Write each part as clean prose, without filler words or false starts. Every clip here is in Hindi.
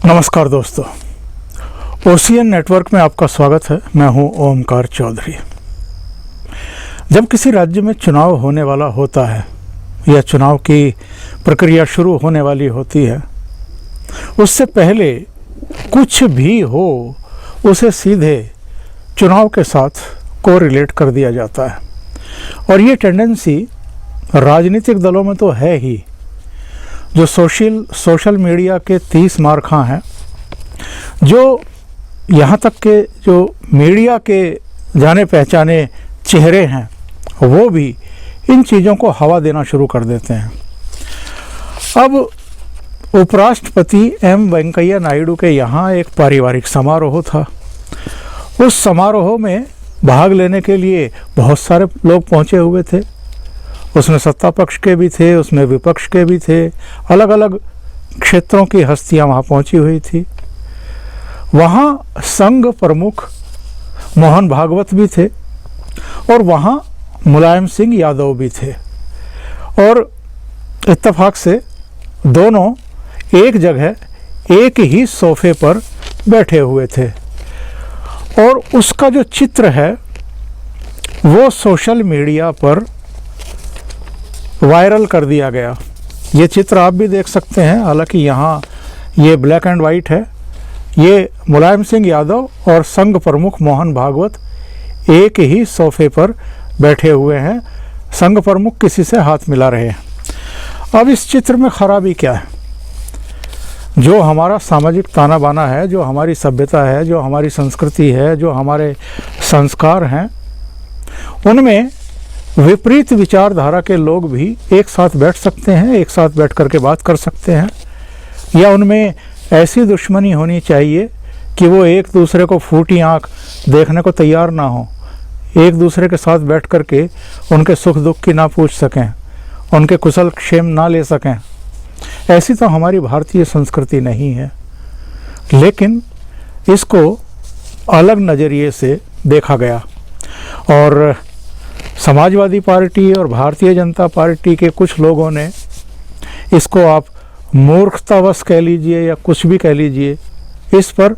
नमस्कार दोस्तों, ओशियन नेटवर्क में आपका स्वागत है। मैं हूं ओमकार चौधरी। जब किसी राज्य में चुनाव होने वाला होता है या चुनाव की प्रक्रिया शुरू होने वाली होती है, उससे पहले कुछ भी हो उसे सीधे चुनाव के साथ कोरिलेट कर दिया जाता है। और ये टेंडेंसी राजनीतिक दलों में तो है ही। जो सोशल मीडिया के 30 मार्खा हैं, जो यहाँ तक के जो मीडिया के जाने पहचाने चेहरे हैं, वो भी इन चीज़ों को हवा देना शुरू कर देते हैं। अब उपराष्ट्रपति वेंकैया नायडू के यहाँ एक पारिवारिक समारोह था। उस समारोह में भाग लेने के लिए बहुत सारे लोग पहुँचे हुए थे। उसमें सत्ता पक्ष के भी थे, उसमें विपक्ष के भी थे, अलग अलग क्षेत्रों की हस्तियां वहां पहुंची हुई थी। वहां संघ प्रमुख मोहन भागवत भी थे और वहां मुलायम सिंह यादव भी थे। और इत्तेफाक से दोनों एक जगह एक ही सोफे पर बैठे हुए थे। और उसका जो चित्र है वो सोशल मीडिया पर वायरल कर दिया गया। ये चित्र आप भी देख सकते हैं, हालांकि यहाँ ये ब्लैक एंड वाइट है। ये मुलायम सिंह यादव और संघ प्रमुख मोहन भागवत एक ही सोफे पर बैठे हुए हैं। संघ प्रमुख किसी से हाथ मिला रहे हैं। अब इस चित्र में खराबी क्या है? जो हमारा सामाजिक ताना बाना है, जो हमारी सभ्यता है, जो हमारी संस्कृति है, जो हमारे संस्कार हैं, उनमें विपरीत विचारधारा के लोग भी एक साथ बैठ सकते हैं, एक साथ बैठ कर के बात कर सकते हैं। या उनमें ऐसी दुश्मनी होनी चाहिए कि वो एक दूसरे को फूटी आंख देखने को तैयार ना हो, एक दूसरे के साथ बैठ कर के उनके सुख दुख की ना पूछ सकें, उनके कुशल क्षेम ना ले सकें। ऐसी तो हमारी भारतीय संस्कृति नहीं है। लेकिन इसको अलग नज़रिए से देखा गया और समाजवादी पार्टी और भारतीय जनता पार्टी के कुछ लोगों ने इसको आप मूर्खतावश कह लीजिए या कुछ भी कह लीजिए, इस पर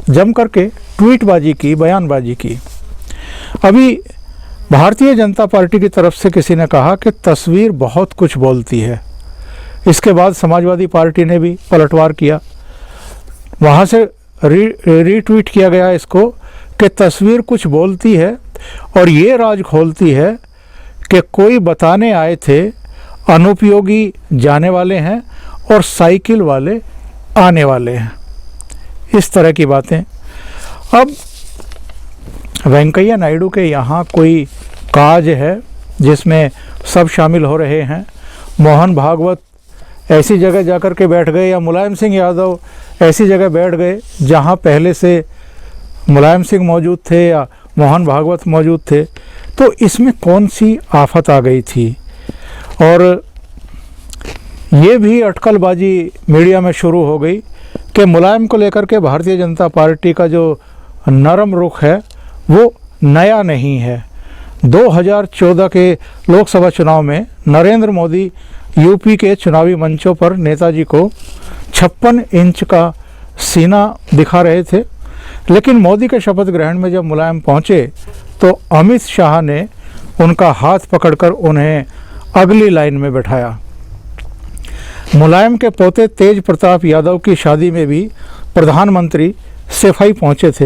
जम करके ट्वीटबाजी की, बयानबाजी की। अभी भारतीय जनता पार्टी की तरफ से किसी ने कहा कि तस्वीर बहुत कुछ बोलती है। इसके बाद समाजवादी पार्टी ने भी पलटवार किया, वहाँ से रीट्वीट किया गया इसको कि तस्वीर कुछ बोलती है और ये राज खोलती है कि कोई बताने आए थे अनुपयोगी जाने वाले हैं और साइकिल वाले आने वाले हैं। इस तरह की बातें। अब वेंकैया नायडू के यहाँ कोई काज है जिसमें सब शामिल हो रहे हैं। मोहन भागवत ऐसी जगह जाकर के बैठ गए या मुलायम सिंह यादव ऐसी जगह बैठ गए जहाँ पहले से मुलायम सिंह मौजूद थे या मोहन भागवत मौजूद थे। तो इसमें कौन सी आफत आ गई थी? और ये भी अटकलबाजी मीडिया में शुरू हो गई कि मुलायम को लेकर के भारतीय जनता पार्टी का जो नरम रुख है वो नया नहीं है। 2014 के लोकसभा चुनाव में नरेंद्र मोदी यूपी के चुनावी मंचों पर नेताजी को 56 इंच का सीना दिखा रहे थे। लेकिन मोदी के शपथ ग्रहण में जब मुलायम पहुंचे तो अमित शाह ने उनका हाथ पकड़कर उन्हें अगली लाइन में बैठाया। मुलायम के पोते तेज प्रताप यादव की शादी में भी प्रधानमंत्री सफाई पहुंचे थे।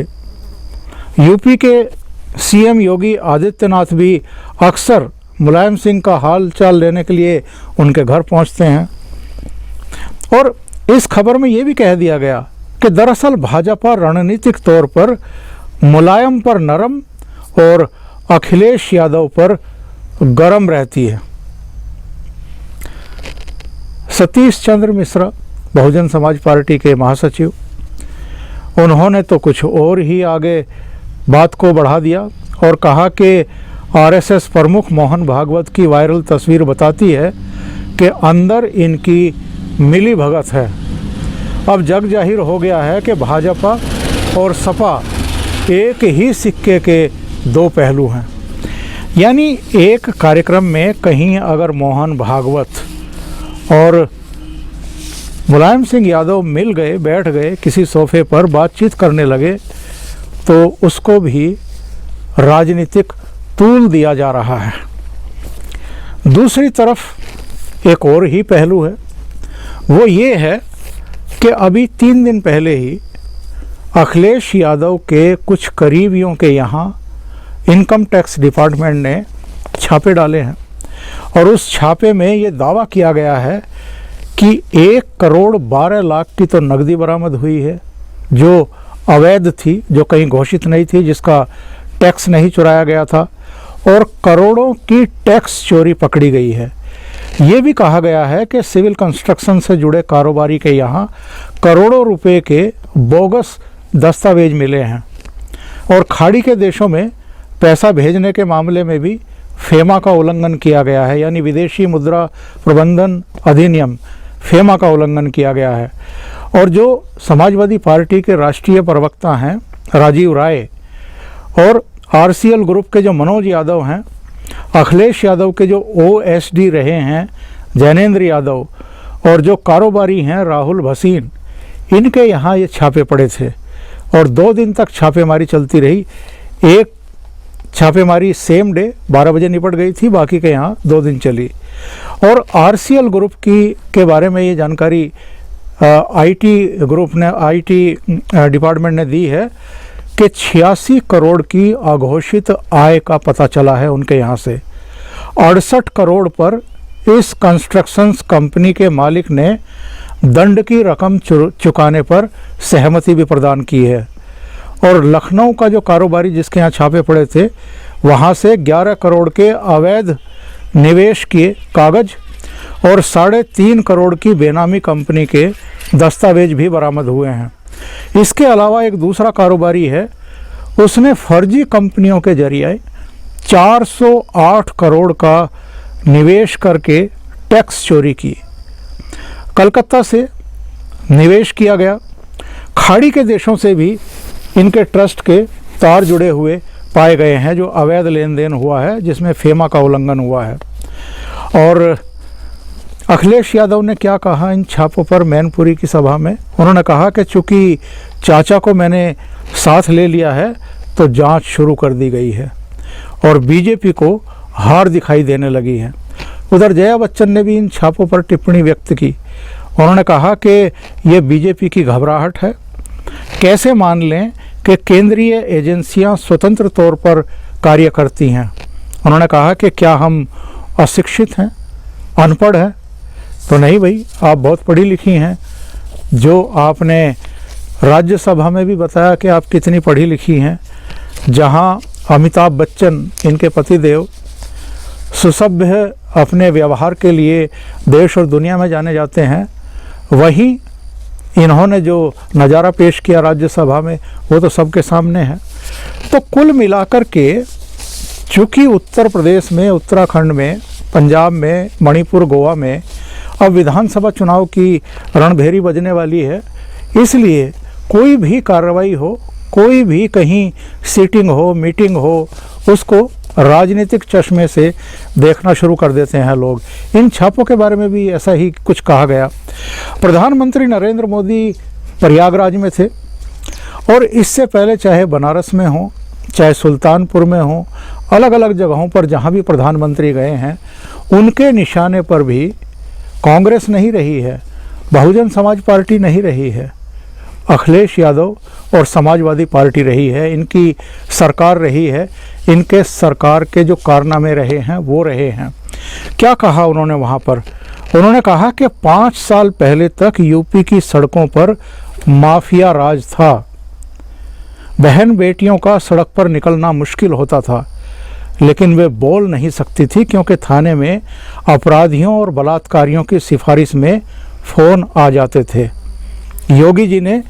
यूपी के सीएम योगी आदित्यनाथ भी अक्सर मुलायम सिंह का हाल चाल लेने के लिए उनके घर पहुंचते हैं। और इस खबर में ये भी कह दिया गया कि दरअसल भाजपा रणनीतिक तौर पर मुलायम पर नरम और अखिलेश यादव पर गरम रहती है। सतीश चंद्र मिश्रा बहुजन समाज पार्टी के महासचिव, उन्होंने तो कुछ और ही आगे बात को बढ़ा दिया और कहा कि आरएसएस प्रमुख मोहन भागवत की वायरल तस्वीर बताती है कि अंदर इनकी मिली भगत है। अब जग जाहिर हो गया है कि भाजपा और सपा एक ही सिक्के के दो पहलू हैं। यानी एक कार्यक्रम में कहीं अगर मोहन भागवत और मुलायम सिंह यादव मिल गए, बैठ गए किसी सोफे पर, बातचीत करने लगे, तो उसको भी राजनीतिक तूल दिया जा रहा है। दूसरी तरफ एक और ही पहलू है, वो ये है कि अभी 3 दिन पहले ही अखिलेश यादव के कुछ करीबियों के यहाँ इनकम टैक्स डिपार्टमेंट ने छापे डाले हैं और उस छापे में ये दावा किया गया है कि 1 करोड़ 12 लाख की तो नकदी बरामद हुई है जो अवैध थी, जो कहीं घोषित नहीं थी, जिसका टैक्स नहीं चुराया गया था, और करोड़ों की टैक्स चोरी पकड़ी गई है। ये भी कहा गया है कि सिविल कंस्ट्रक्शन से जुड़े कारोबारी के यहाँ करोड़ों रुपए के बोगस दस्तावेज मिले हैं और खाड़ी के देशों में पैसा भेजने के मामले में भी फेमा का उल्लंघन किया गया है, यानी विदेशी मुद्रा प्रबंधन अधिनियम फेमा का उल्लंघन किया गया है। और जो समाजवादी पार्टी के राष्ट्रीय प्रवक्ता हैं राजीव राय और आरसीएल ग्रुप के जो मनोज यादव हैं, अखिलेश यादव के जो ओएसडी रहे हैं जैनेंद्र यादव, और जो कारोबारी हैं राहुल भसीन, इनके यहाँ ये छापे पड़े थे और 2 दिन तक छापेमारी चलती रही। एक छापेमारी सेम डे 12 बजे निपट गई थी, बाकी के यहाँ 2 दिन चली। और आरसीएल ग्रुप के बारे में ये जानकारी आईटी ग्रुप ने, आईटी डिपार्टमेंट ने दी है कि 86 करोड़ की अघोषित आय का पता चला है उनके यहाँ से। 68 करोड़ पर इस कंस्ट्रक्शंस कंपनी के मालिक ने दंड की रकम चुकाने पर सहमति भी प्रदान की है। और लखनऊ का जो कारोबारी जिसके यहाँ छापे पड़े थे, वहाँ से 11 करोड़ के अवैध निवेश के कागज और 3.5 करोड़ की बेनामी कंपनी के दस्तावेज भी बरामद हुए हैं। इसके अलावा एक दूसरा कारोबारी है, उसने फर्जी कंपनियों के जरिए 408 करोड़ का निवेश करके टैक्स चोरी की। कलकत्ता से निवेश किया गया, खाड़ी के देशों से भी इनके ट्रस्ट के तार जुड़े हुए पाए गए हैं, जो अवैध लेन देन हुआ है, जिसमें फेमा का उल्लंघन हुआ है। और अखिलेश यादव ने क्या कहा इन छापों पर मैनपुरी की सभा में? उन्होंने कहा कि चूँकि चाचा को मैंने साथ ले लिया है तो जांच शुरू कर दी गई है और बीजेपी को हार दिखाई देने लगी है। उधर जया बच्चन ने भी इन छापों पर टिप्पणी व्यक्त की। उन्होंने कहा कि ये बीजेपी की घबराहट है। कैसे मान लें कि केंद्रीय एजेंसियां स्वतंत्र तौर पर कार्य करती हैं। उन्होंने कहा कि क्या हम अशिक्षित हैं, अनपढ़ हैं? तो नहीं भाई, आप बहुत पढ़ी लिखी हैं। जो आपने राज्यसभा में भी बताया कि आप कितनी पढ़ी लिखी हैं। जहां अमिताभ बच्चन, इनके पतिदेव, सुसभ्य अपने व्यवहार के लिए देश और दुनिया में जाने जाते हैं, वहीं इन्होंने जो नज़ारा पेश किया राज्यसभा में वो तो सबके सामने है। तो कुल मिलाकर के चूँकि उत्तर प्रदेश में, उत्तराखंड में, पंजाब में, मणिपुर, गोवा में अब विधानसभा चुनाव की रणभेरी बजने वाली है, इसलिए कोई भी कार्रवाई हो, कोई भी कहीं सीटिंग हो, मीटिंग हो, उसको राजनीतिक चश्मे से देखना शुरू कर देते हैं लोग। इन छापों के बारे में भी ऐसा ही कुछ कहा गया। प्रधानमंत्री नरेंद्र मोदी प्रयागराज में थे और इससे पहले चाहे बनारस में हो, चाहे सुल्तानपुर में हो, अलग अलग जगहों पर जहां भी प्रधानमंत्री गए हैं, उनके निशाने पर भी कांग्रेस नहीं रही है, बहुजन समाज पार्टी नहीं रही है, अखिलेश यादव और समाजवादी पार्टी रही है, इनकी सरकार रही है। इनके सरकार के जो कारनामे रहे हैं वो रहे हैं। क्या कहा उन्होंने वहाँ पर? उन्होंने कहा कि 5 साल पहले तक यूपी की सड़कों पर माफिया राज था। बहन बेटियों का सड़क पर निकलना मुश्किल होता था, लेकिन वे बोल नहीं सकती थी क्योंकि थाने में अपराधियों और बलात्कारियों की सिफारिश में फ़ोन आ जाते थे। योगी जी ने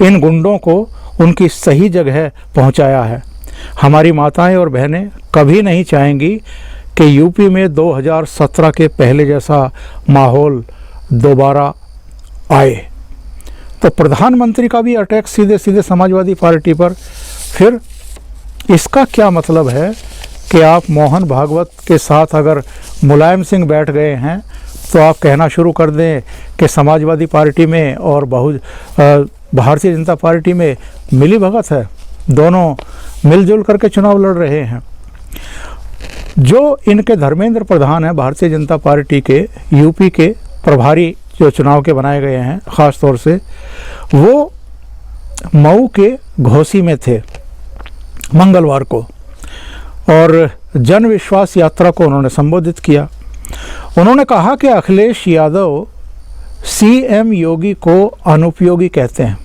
इन गुंडों को उनकी सही जगह पहुंचाया है। हमारी माताएं और बहनें कभी नहीं चाहेंगी कि यूपी में 2017 के पहले जैसा माहौल दोबारा आए। तो प्रधानमंत्री का भी अटैक सीधे सीधे समाजवादी पार्टी पर। फिर इसका क्या मतलब है कि आप मोहन भागवत के साथ अगर मुलायम सिंह बैठ गए हैं तो आप कहना शुरू कर दें कि समाजवादी पार्टी में और भारतीय जनता पार्टी में मिली भगत है, दोनों मिलजुल करके चुनाव लड़ रहे हैं। जो इनके धर्मेंद्र प्रधान हैं भारतीय जनता पार्टी के यूपी के प्रभारी जो चुनाव के बनाए गए हैं, ख़ास तौर से वो मऊ के घोसी में थे मंगलवार को, और जन विश्वास यात्रा को उन्होंने संबोधित किया। उन्होंने कहा कि अखिलेश यादव सीएम योगी को अनुपयोगी कहते हैं।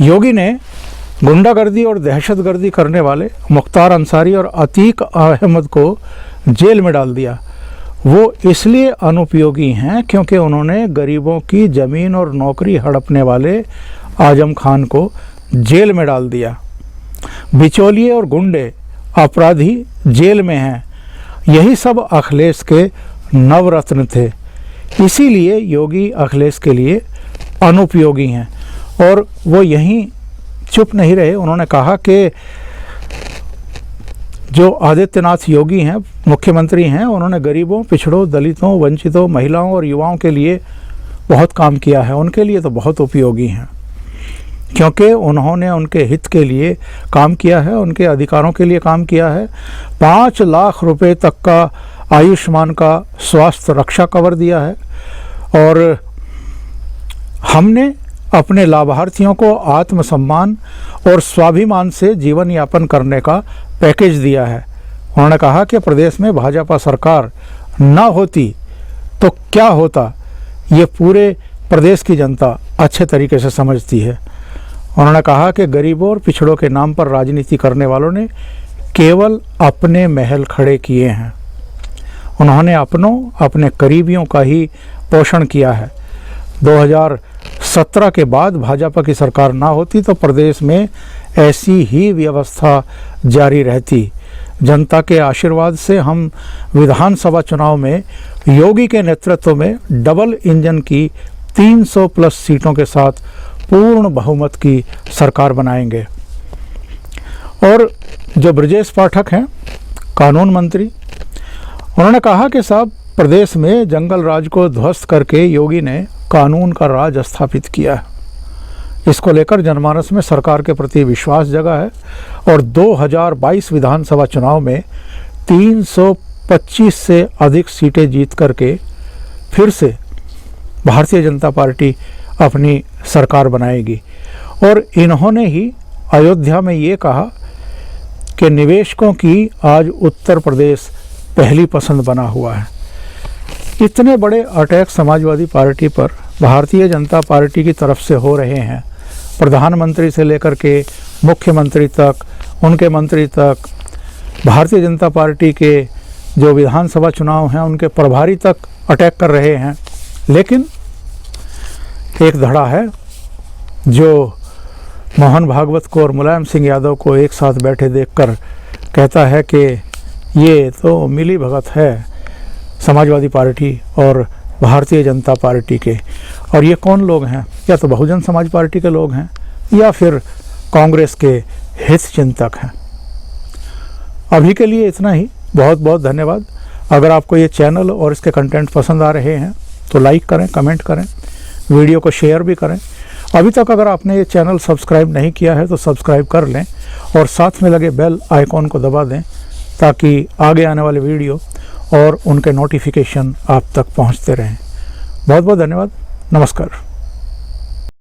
योगी ने गुंडागर्दी और दहशतगर्दी करने वाले मुख्तार अंसारी और अतीक अहमद को जेल में डाल दिया। वो इसलिए अनुपयोगी हैं क्योंकि उन्होंने गरीबों की ज़मीन और नौकरी हड़पने वाले आजम खान को जेल में डाल दिया। बिचौलिए और गुंडे अपराधी जेल में हैं। यही सब अखिलेश के नवरत्न थे, इसीलिए योगी अखिलेश के लिए अनुपयोगी हैं। और वो यहीं चुप नहीं रहे, उन्होंने कहा कि जो आदित्यनाथ योगी हैं, मुख्यमंत्री हैं, उन्होंने गरीबों, पिछड़ों, दलितों, वंचितों, महिलाओं और युवाओं के लिए बहुत काम किया है। उनके लिए तो बहुत उपयोगी हैं क्योंकि उन्होंने उनके हित के लिए काम किया है, उनके अधिकारों के लिए काम किया है। 5 लाख रुपए तक का आयुष्मान का स्वास्थ्य रक्षा कवर दिया है, और हमने अपने लाभार्थियों को आत्मसम्मान और स्वाभिमान से जीवन यापन करने का पैकेज दिया है। उन्होंने कहा कि प्रदेश में भाजपा सरकार ना होती तो क्या होता, ये पूरे प्रदेश की जनता अच्छे तरीके से समझती है। उन्होंने कहा कि गरीबों और पिछड़ों के नाम पर राजनीति करने वालों ने केवल अपने महल खड़े किए हैं। उन्होंने अपने करीबियों का ही पोषण किया है। 2017 के बाद भाजपा की सरकार ना होती तो प्रदेश में ऐसी ही व्यवस्था जारी रहती। जनता के आशीर्वाद से हम विधानसभा चुनाव में योगी के नेतृत्व में डबल इंजन की 300 प्लस सीटों के साथ पूर्ण बहुमत की सरकार बनाएंगे। और जो ब्रजेश पाठक हैं, कानून मंत्री, उन्होंने कहा कि साहब प्रदेश में जंगल राज को ध्वस्त करके योगी ने कानून का राज स्थापित किया है। इसको लेकर जनमानस में सरकार के प्रति विश्वास जगा है, और 2022 विधानसभा चुनाव में 325 से अधिक सीटें जीत करके फिर से भारतीय जनता पार्टी अपनी सरकार बनाएगी। और इन्होंने ही अयोध्या में ये कहा कि निवेशकों की आज उत्तर प्रदेश पहली पसंद बना हुआ है। इतने बड़े अटैक समाजवादी पार्टी पर भारतीय जनता पार्टी की तरफ से हो रहे हैं, प्रधानमंत्री से लेकर के मुख्यमंत्री तक, उनके मंत्री तक, भारतीय जनता पार्टी के जो विधानसभा चुनाव हैं उनके प्रभारी तक अटैक कर रहे हैं। लेकिन एक धड़ा है जो मोहन भागवत को और मुलायम सिंह यादव को एक साथ बैठे देखकर कहता है कि ये तो मिली भगत है समाजवादी पार्टी और भारतीय जनता पार्टी के। और ये कौन लोग हैं? या तो बहुजन समाज पार्टी के लोग हैं या फिर कांग्रेस के हित चिंतक हैं। अभी के लिए इतना ही। बहुत बहुत धन्यवाद। अगर आपको ये चैनल और इसके कंटेंट पसंद आ रहे हैं तो लाइक करें, कमेंट करें, वीडियो को शेयर भी करें। अभी तक अगर आपने ये चैनल सब्सक्राइब नहीं किया है तो सब्सक्राइब कर लें और साथ में लगे बेल आइकॉन को दबा दें ताकि आगे आने वाले वीडियो और उनके नोटिफिकेशन आप तक पहुंचते रहें। बहुत बहुत धन्यवाद। नमस्कार।